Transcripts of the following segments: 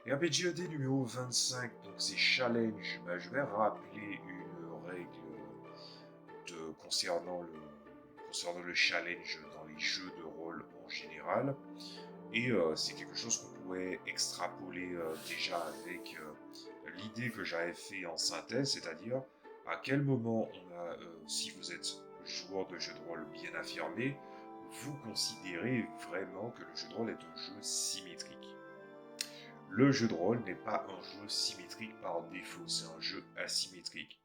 RPGED numéro 25, donc c'est challenge. Je vais rappeler une règle concernant le challenge dans les jeux de rôle en général. Et c'est quelque chose qu'on pourrait extrapoler déjà avec l'idée que j'avais fait en synthèse, c'est-à-dire à quel moment si vous êtes joueur de jeu de rôle bien affirmé, vous considérez vraiment que le jeu de rôle est un jeu symétrique. Le jeu de rôle n'est pas un jeu symétrique par défaut, c'est un jeu asymétrique.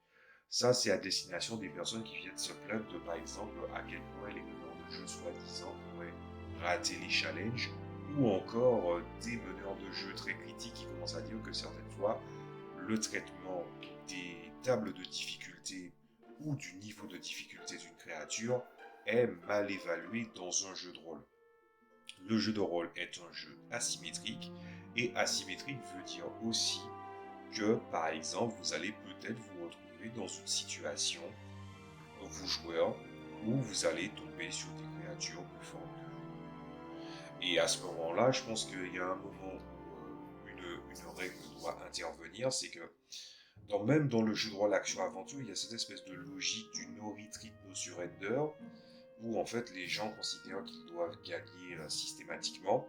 Ça, c'est à destination des personnes qui viennent se plaindre de, par exemple, à quel point les meneurs de jeu soi-disant pourraient rater les challenges, ou encore des meneurs de jeu très critiques qui commencent à dire que certaines fois, le traitement des tables de difficulté ou du niveau de difficulté d'une créature est mal évalué dans un jeu de rôle. Le jeu de rôle est un jeu asymétrique, et asymétrique veut dire aussi que, par exemple, vous allez peut-être vous retrouver dans une situation, vous joueurs, où vous allez tomber sur des créatures plus fortes que vous. Et à ce moment-là, je pense qu'il y a un moment où une règle doit intervenir, c'est que même dans le jeu de rôle action-aventure, il y a cette espèce de logique du no retreat, no surrender, où en fait les gens considèrent qu'ils doivent gagner systématiquement.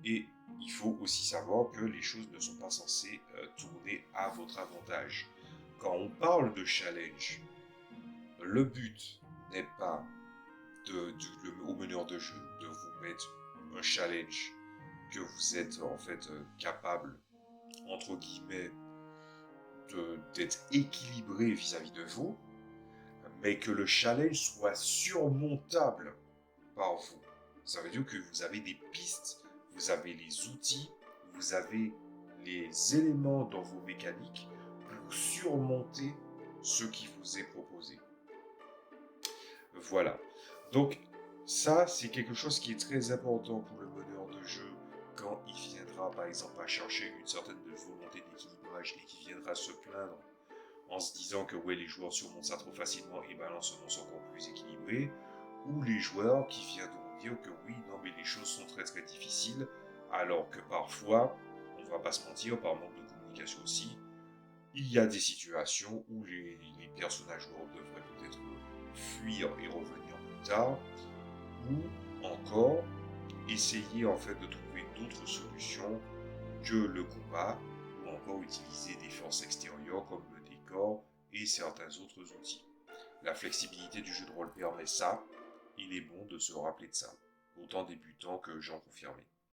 Et il faut aussi savoir que les choses ne sont pas censées tourner à votre avantage. Quand on parle de challenge, le but n'est pas au meneur de jeu de vous mettre un challenge que vous êtes en fait capable, entre guillemets, d'être équilibré vis-à-vis de vous, mais que le challenge soit surmontable par vous. Ça veut dire que vous avez des pistes, vous avez les outils, vous avez les éléments dans vos mécaniques pour surmonter ce qui vous est proposé. Voilà. Donc, ça, c'est quelque chose qui est très important pour le meneur de jeu quand il viendra, par exemple, à chercher une certaine volonté d'équilibrage et qui viendra se plaindre en se disant que ouais, les joueurs surmontent ça trop facilement et balancent un monstre encore plus équilibré, ou les joueurs qui viendront dire que oui, non, mais les choses sont très très difficiles, alors que parfois, on va pas se mentir, par manque de communication aussi, il y a des situations où les personnages joueurs devraient peut-être fuir et revenir plus tard, ou encore essayer en fait de trouver d'autres solutions que le combat, ou encore utiliser des forces extérieures comme le décor et certains autres outils. La flexibilité du jeu de rôle permet ça, il est bon de se rappeler de ça, autant débutant que gens confirmés.